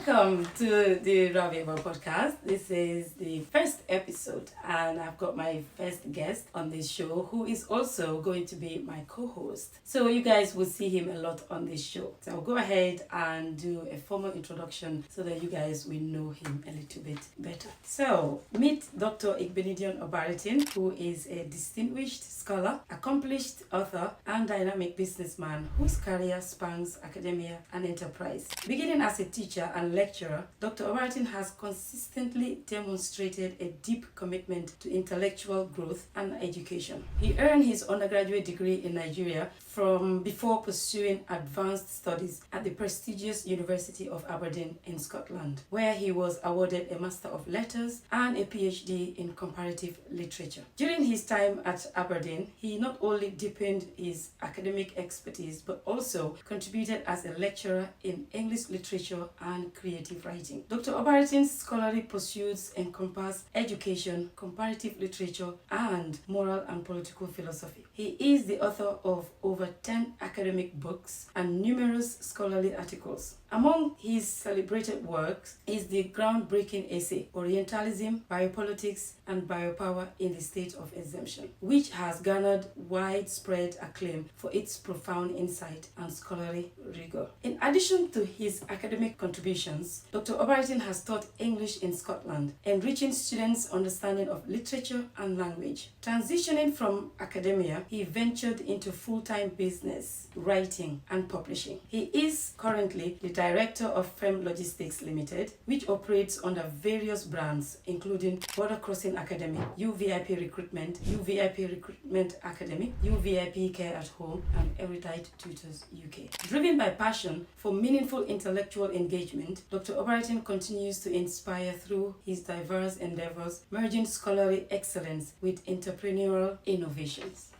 Welcome to the Raviva podcast. This is the first episode, and I've got my first guest on this show who is also going to be my co-host. So you guys will see him a lot on this show. So I'll go ahead and do a formal introduction so that you guys will know him a little bit better. So meet Dr. Igbenidion Obaritin, who is a distinguished scholar, accomplished author, and dynamic businessman whose career spans academia and enterprise. Beginning as a teacher and lecturer, Dr. Obaritin has consistently demonstrated a deep commitment to intellectual growth and education. He earned his undergraduate degree in Nigeria from before pursuing advanced studies at the prestigious University of Aberdeen in Scotland, where he was awarded a Master of Letters and a PhD in comparative literature. During his time at Aberdeen, he not only deepened his academic expertise but also contributed as a lecturer in English literature and creative writing. Dr. Obaritin's scholarly pursuits encompass education, comparative literature, and moral and political philosophy. He is the author of over 10 academic books and numerous scholarly articles. Among his celebrated works is the groundbreaking essay Orientalism, Biopolitics, and Biopower in the State of Exemption, which has garnered widespread acclaim for its profound insight and scholarly rigor. In addition to his academic contributions, Dr. Obaritin has taught English in Scotland, enriching students' understanding of literature and language. Transitioning from academia, he ventured into full-time business, writing, and publishing. He is currently the director of Firm Logistics Limited, which operates under various brands, including Border Crossing Academy, UVIP Recruitment, UVIP Recruitment Academy, UVIP Care at Home, and Erudite Tutors UK. Driven by passion for meaningful intellectual engagement, Dr. Obaritin continues to inspire through his diverse endeavors, merging scholarly excellence with entrepreneurial innovations.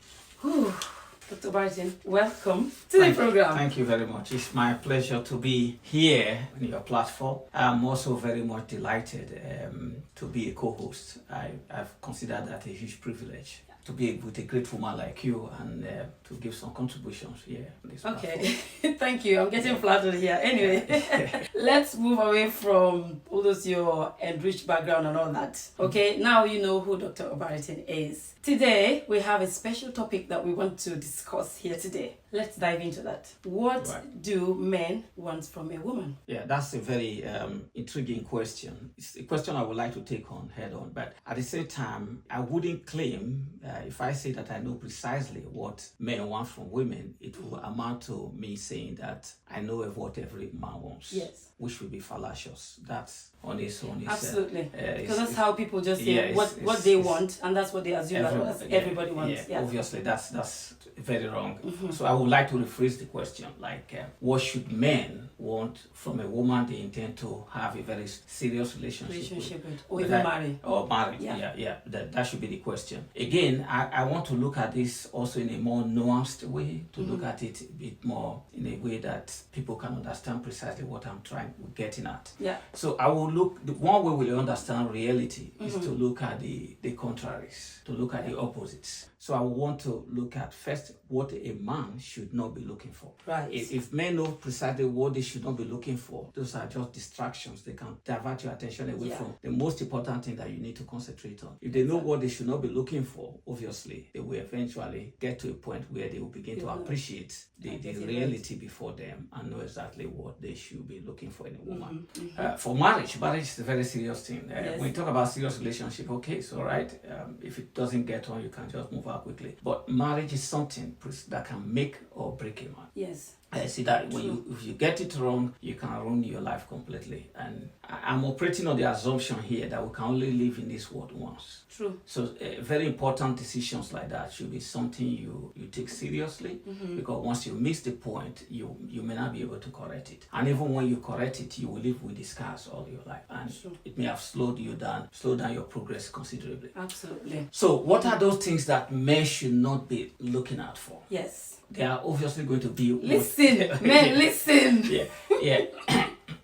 Whew. Dr. Obaritin, welcome to the program. Thank you very much. It's my pleasure to be here on your platform. I'm also very much delighted to be a co-host. I've considered that a huge privilege to be with a great woman like you and to give some contributions here on this platform. Okay, thank you. I'm getting flattered here. Anyway, let's move away from all those your enriched background and all that. Okay, now you know who Dr. Obaritin is. Today, we have a special topic that we want to discuss here today. Let's dive into that. What do men want from a woman? Yeah, that's a very intriguing question. It's a question I would like to take on head on, but at the same time, I wouldn't claim, if I say that I know precisely what men want from women, it will amount to me saying that I know of what every man wants. Yes. Which will be fallacious. That's on its own. Absolutely. Because that's how people just say what they want, and that's what they assume everybody wants. Yeah. Obviously, that's very wrong. Mm-hmm. So I would like to rephrase the question, like what should men want from a woman they intend to have a very serious relationship with? Or even marry. Or married, yeah. That should be the question. Again, I want to look at this also in a more nuanced way, to look at it a bit more in a way that people can understand precisely what I'm getting at. Yeah. So I will look, the one way we understand reality is to look at the contraries, to look at the opposites. So I want to look at first what a man should not be looking for. Right. If men know precisely what they should not be looking for, those are just distractions. They can divert your attention away from the most important thing that you need to concentrate on. If they know what they should not be looking for, obviously, they will eventually get to a point where they will begin to appreciate the reality before them and know exactly what they should be looking for in a woman. For marriage is a very serious thing. When you talk about serious relationship, okay, so right, if it doesn't get on, you can just move out quickly. But marriage is something that can make or break a man. Yes. I see that if you get it wrong, you can ruin your life completely. And I'm operating on the assumption here that we can only live in this world once. True. So very important decisions like that should be something you take seriously, because once you miss the point, you may not be able to correct it. And even when you correct it, you will live with the scars all your life. And it may have slowed down your progress considerably. Absolutely. So what are those things that men should not be looking out for? Yes. They are obviously going to be... Listen, men, listen. Yeah.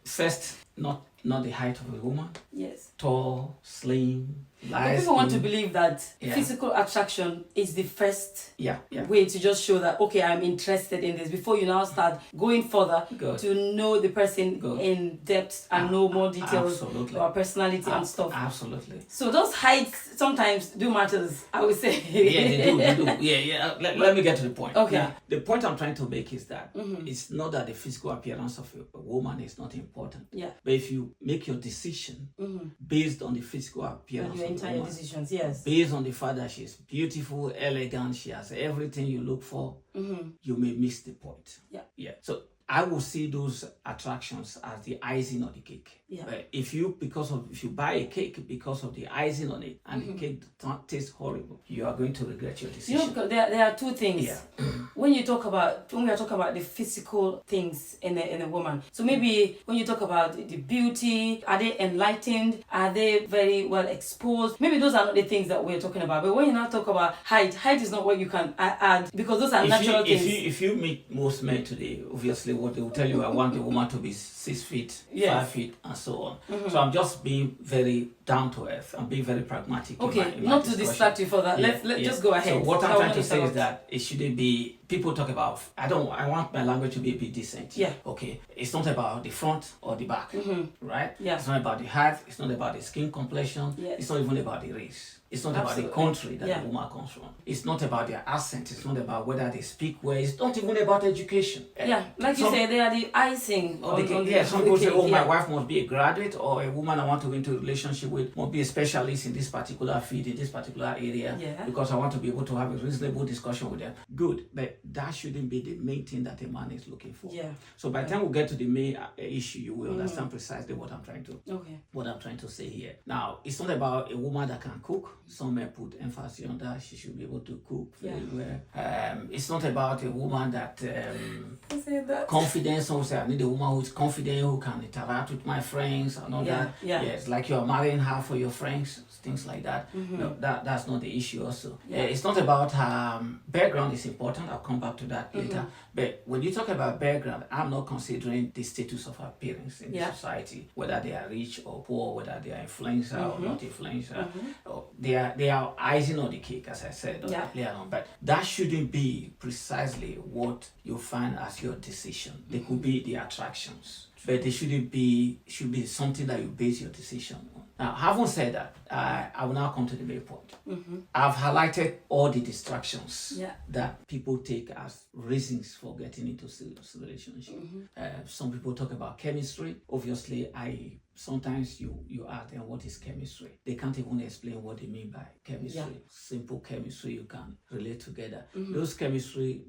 First, not not the height of a woman. Yes. Tall, slim, But light. people want to believe that Yeah. physical attraction is the first Yeah. way to just show that, okay, I'm interested in this, before you now start going further Good. to know the person Good. in depth and know more details Absolutely. about personality and stuff. Absolutely. So those heights sometimes do matters, I would say. Yeah, they do. Yeah. Let me get to the point. Okay. Now, the point I'm trying to make is that it's not that the physical appearance of a woman is not important. Yeah. But if you make your decision based on the physical And appearance your of a entire woman, decisions, yes. based on the fact that she's beautiful, elegant, she has everything you look for, you may miss the point. Yeah. So I will see those attractions as the icing on the cake. Yeah. But if you buy a cake because of the icing on it and the cake tastes horrible, you are going to regret your You decision. know, because there are two things. Yeah. When we are talking about the physical things in a woman. So maybe when you talk about the beauty, are they enlightened? Are they very well exposed? Maybe those are not the things that we're talking about. But when you now talk about height is not what you can add, because those are natural things. If you meet most men today, obviously what they will tell you, I want a woman to be 6 feet, 5 feet, and so on. So I'm just being very down to earth. I'm being very pragmatic. Okay, in my not to discussion. distract you further. Let's just go ahead. So what I'm I trying want to say is interrupt. that it shouldn't be, people talk about, I want my language to be a bit decent. Yeah. Okay. It's not about the front or the back, right? Yeah. It's not about the height. It's not about the skin complexion. Yes. It's not even about the race. It's not Absolutely. about the country that Yeah. the woman comes from. It's not about their accent. It's not about whether they speak well. It's not even about education. Yeah, like you say, they are the icing on the some people say, cake, oh, my yeah. wife must be a graduate, or a woman I want to go into a relationship with must be a specialist in this particular field, in this particular area, Yeah. because I want to be able to have a reasonable discussion with them. Good, but that shouldn't be the main thing that a man is looking for. Yeah. So by the time we get to the main issue, you will understand precisely what I'm trying to say here. Now, it's not about a woman that can cook. Some men put emphasis on that. She should be able to cook very well. It's not about a woman that confidence. Some say I need a woman who's confident, who can interact with my friends and all that. Yeah. Yes, like you're marrying her for your friends, things like that. No, that's not the issue also. It's not about background is important. I'll come back to that later. But when you talk about background, I'm not considering the status of our parents in the society, whether they are rich or poor, whether they are influencer or not influencer. Or they are icing on the cake, as I said earlier on. But that shouldn't be precisely what you find as your decision. They could be the attractions, but they should be something that you base your decision on. Now, having said that, I will now come to the main point. I've highlighted all the distractions that people take as reasons for getting into serious relationship. Some people talk about chemistry. Obviously, sometimes you ask them what is chemistry. They can't even explain what they mean by chemistry. Simple chemistry you can relate together. Those chemistry,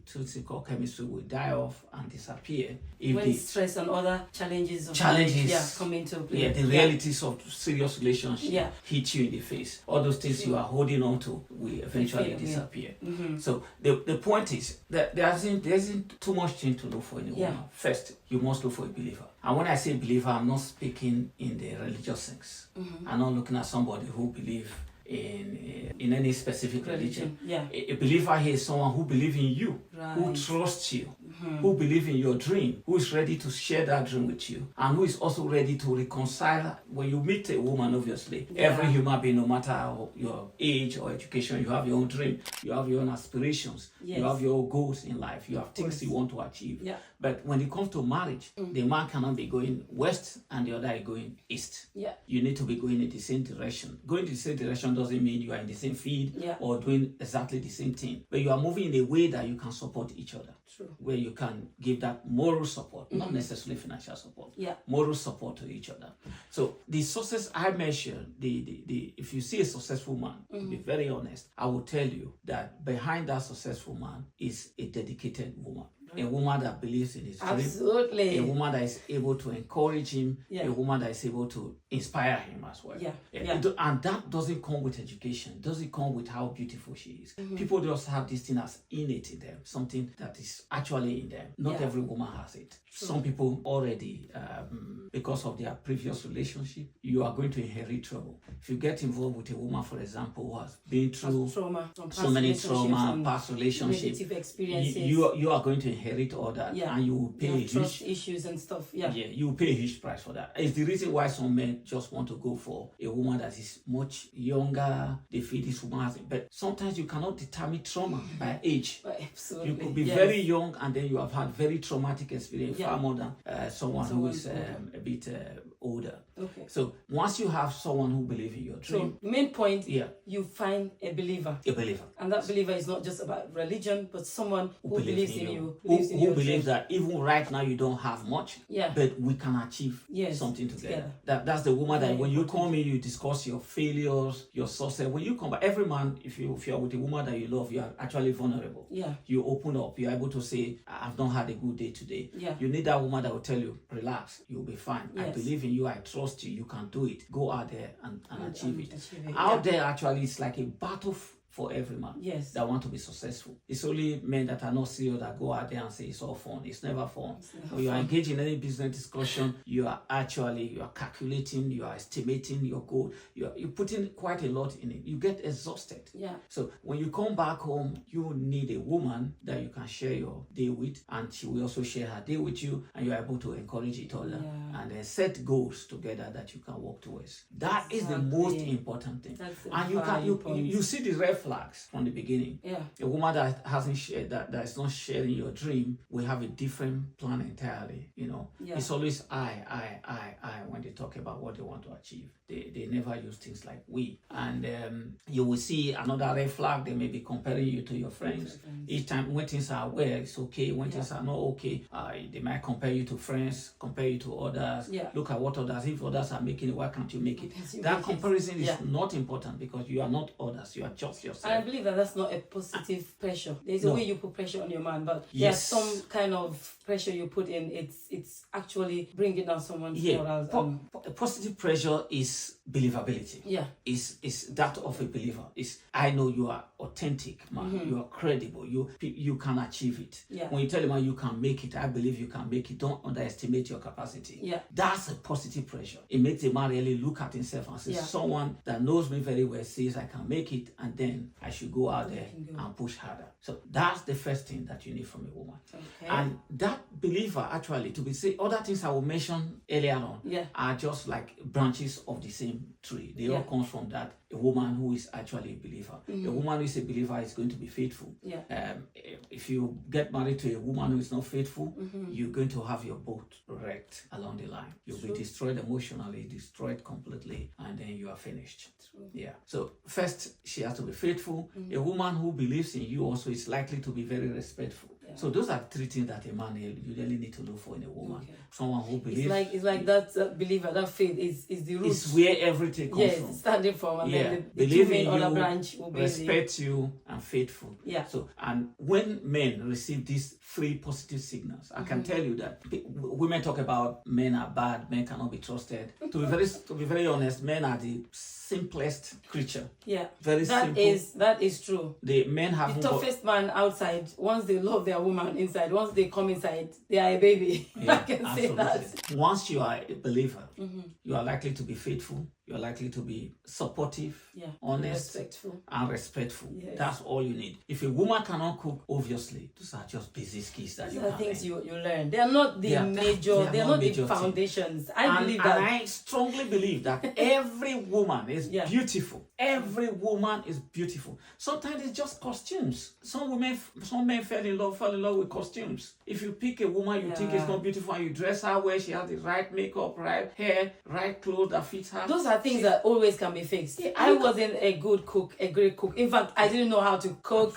things called chemistry, will die off and disappear if when the stress and other challenges come into play. the realities of serious relationship hit you in the face. All those things you are holding on to will eventually disappear. So the point is that there isn't too much thing to look for in a woman. First, you must look for a believer. And when I say believer, I'm not speaking in the religious sense. I'm not looking at somebody who believes in any specific religion. A believer here is someone who believes in you, who trusts you, who believes in your dream, who is ready to share that dream with you, and who is also ready to reconcile. When you meet a woman, obviously, every human being, no matter your age or education, you have your own dream, you have your own aspirations, you have your goals in life, you have things you want to achieve. But when it comes to marriage, the man cannot be going west and the other is going east. You need to be going in the same direction. Going in the same direction doesn't mean you are in the same field or doing exactly the same thing, but you are moving in a way that you can support each other. Where you can give that moral support, not necessarily financial support, moral support to each other. So the success I mentioned, if you see a successful man, to be very honest, I will tell you that behind that successful man is a dedicated woman. A woman that believes in his dream. Absolutely. A woman that is able to encourage him. A woman that is able to inspire him as well. And that doesn't come with education. It doesn't come with how beautiful she is. People just have this thing as innate in them, something that is actually in them. Not every woman has it. Some people already, because of their previous relationship, you are going to inherit trouble. If you get involved with a woman, for example, who has been through so many trauma, past relationships, negative experiences, you are going to inherit inherit all that, Yeah. and you will pay a huge trust issues and stuff. Yeah. yeah, you pay a huge price for that. It's the reason why some men just want to go for a woman that is much younger. They feel this woman has, but sometimes you cannot determine trauma by age. Absolutely. You could be Yes. very young and then you have had very traumatic experience, Yeah. far more than someone who is a bit older. Okay. So once you have someone who believes in your dream, So the main point, yeah, you find a believer. a believer. And that believer is not just about religion, but someone who believes in you. Who Believes in your believes dream. that even right now you don't have much, Yeah. but we can achieve Yes, something together. together. That's the woman that Very when you important. come in, you discuss your failures, your success. When you come back, every man, if you're with a woman that you love, you are actually vulnerable. Yeah. You open up, you're able to say, I've not had a good day today. Yeah. You need that woman that will tell you, relax, you'll be fine. I Yes. believe in you, I trust you, you can do it. Go out there and achieve it. achieve it. Out there, actually, it's like a battle for every man Yes. that want to be successful. It's only men that are not serious that go out there and say it's all fun. It's never fun. never When you are fun. engaged in any business discussion, you are calculating, you are estimating your goal. You're putting quite a lot in it. You get exhausted. Yeah. So when you come back home, you need a woman that you can share your day with, and she will also share her day with you, and you're able to encourage each other Yeah. and then set goals together that you can work towards. That is the Exactly. most important thing. That's a And you value point. you see the red flags from the beginning. Yeah. A woman that hasn't shared that is not sharing your dream will have a different plan entirely. Yeah. It's always I when they talk about what they want to achieve. They never use things like we. And you will see another red flag. They may be comparing you to your friends. Each time when things are well, it's okay. When things are not okay, they might compare you to friends, compare you to others. Yeah. Look at what others. If others are making it, why can't you make it? Yes, you That make it. comparison is Yeah. not important because you are not others. You are just yourself. And I believe that that's not a positive pressure. There's a No. way you put pressure on your man, but Yes. there's some kind of pressure you put in. It's actually bringing down someone's morals. Positive pressure is believability. Yeah. Is that of a believer. Is I know you are authentic, man. You are credible. You can achieve it. Yeah. When you tell a man you can make it, I believe you can make it. Don't underestimate your capacity. Yeah. That's a positive pressure. It makes a man really look at himself and say, Yeah. someone that knows me very well says I can make it, and then I should go out there can go. and push harder. So that's the first thing that you need from a woman. Okay. And that believer, actually, to be say other things I will mention earlier on Yeah. are just like branches of the same tree. They all Yeah. come from that. A woman who is actually a believer. A woman who is a believer is going to be faithful. Yeah. If you get married to a woman who is not faithful, you're going to have your boat wrecked along the line. You'll be destroyed emotionally, destroyed completely, and then you are finished. Yeah. So first, she has to be faithful. A woman who believes in you also is likely to be very respectful. So those are three things that a man you really need to look for in a woman. Okay. Someone who believes. It's like that believer, that faith is the root. It's where everything comes Yes, from. standing from, and Yeah, then the believe two main in other you, branch will be respect you, and faithful. Yeah. So, and when men receive these three positive signals, I can tell you that women talk about men are bad, men cannot be trusted. To be very honest, men are the simplest creature. Yeah. Very simple. That is true. The men have The toughest man outside, once they love their woman inside, once they come inside, they are a baby. I can say that. Once you are a believer, you are likely to be faithful. You are likely to be supportive, honest, and respectful. Yes. That's all you need. If a woman cannot cook, obviously, those are just basic skills that These you are can things learn. you learn. They are not the major, they are not the major thing. foundations. I believe that. And I strongly believe that every woman is Yeah. beautiful. Every woman is beautiful. Sometimes it's just costumes. Some men fall in love with costumes. If you pick a woman you think is not beautiful and you dress her well, she has the right makeup, right hair, right clothes that fits her. Those are things that always can be fixed. I wasn't a good cook, a great cook. In fact, I didn't know how to cook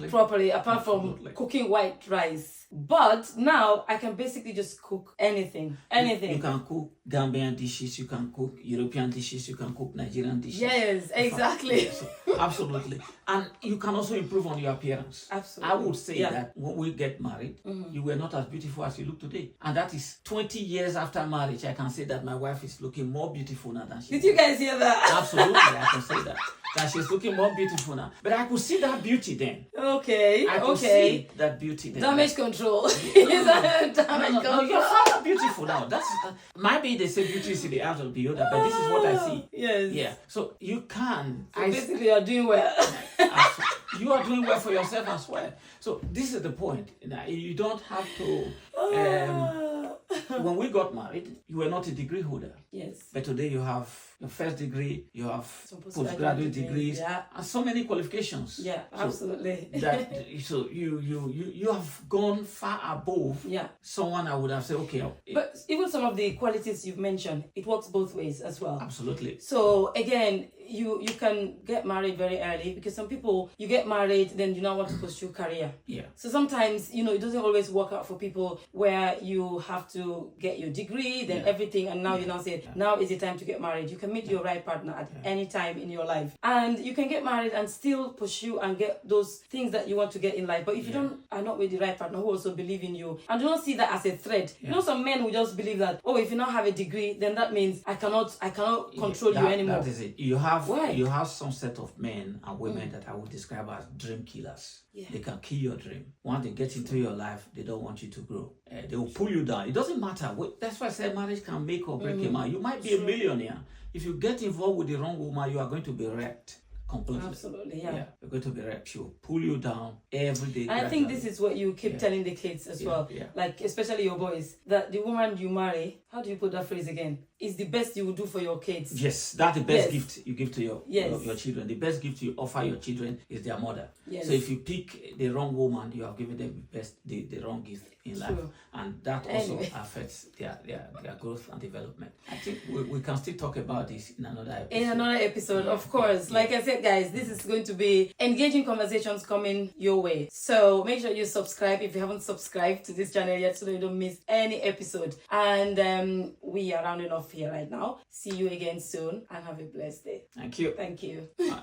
properly, apart from cooking white rice. But now I can basically just cook anything. You can cook Gambian dishes, you can cook European dishes, you can cook Nigerian dishes. Yes, exactly. Absolutely. And you can also improve on your appearance. Absolutely. I would say that when we get married, you were not as beautiful as you look today. And that is 20 years after marriage, I can say that my wife is looking more beautiful now than she was. Did you guys hear that? Absolutely, I can say that. That she's looking more beautiful now. But I could see that beauty then. Okay. I could see that beauty then. Damage control. Damage No, control. you're far beautiful now. That's maybe they say beauty is in the eye of the beholder, but this is what I see. Yes. Yeah. So you can. So basically, you're doing well. you are doing well for yourself as well. So this is the point. You don't have to. When we got married, you were not a degree holder. Yes. But today you have your first degree, you have Some postgraduate degrees, yeah. and so many qualifications. Yeah, So absolutely. so you have gone far above Yeah. someone I would have said, okay. But even some of the qualities you've mentioned, it works both ways as well. Absolutely. So again, you can get married very early, because some people, you get married, then you now want to pursue career. Yeah. So sometimes, it doesn't always work out for people where you have to get your degree, then everything, and now you now say, now is the time to get married. You can meet your right partner at any time in your life. And you can get married and still pursue and get those things that you want to get in life. But if you are not with the right partner who also believe in you, and do not see that as a threat. Some men will just believe that, if you now have a degree, then that means I cannot control you anymore. That is it. You have some set of men and women that I would describe as dream killers. Yeah. They can kill your dream. Once they get into your life, they don't want you to grow. They will pull you down. It doesn't matter. That's why I said marriage can make or break a man. You might be a millionaire. If you get involved with the wrong woman, you are going to be wrecked. Completely. Absolutely, yeah. You're going to be wrecked. She'll pull you down every day. And I think this is what you keep telling the kids as well. Yeah. Like, especially your boys, that the woman you marry, how do you put that phrase again? Is the best you will do for your kids. Yes, that's the best gift you give to your children. The best gift you offer your children is their mother. Yes. So if you pick the wrong woman, you have given them the wrong gift in life. And that also affects their growth and development. I think we can still talk about this in another episode. Of course. Like I said, guys, this is going to be engaging conversations coming your way. So make sure you subscribe if you haven't subscribed to this channel yet, so that you don't miss any episode. And we are rounding off here right now. See you again soon, and have a blessed day. Thank you. Thank you. Bye.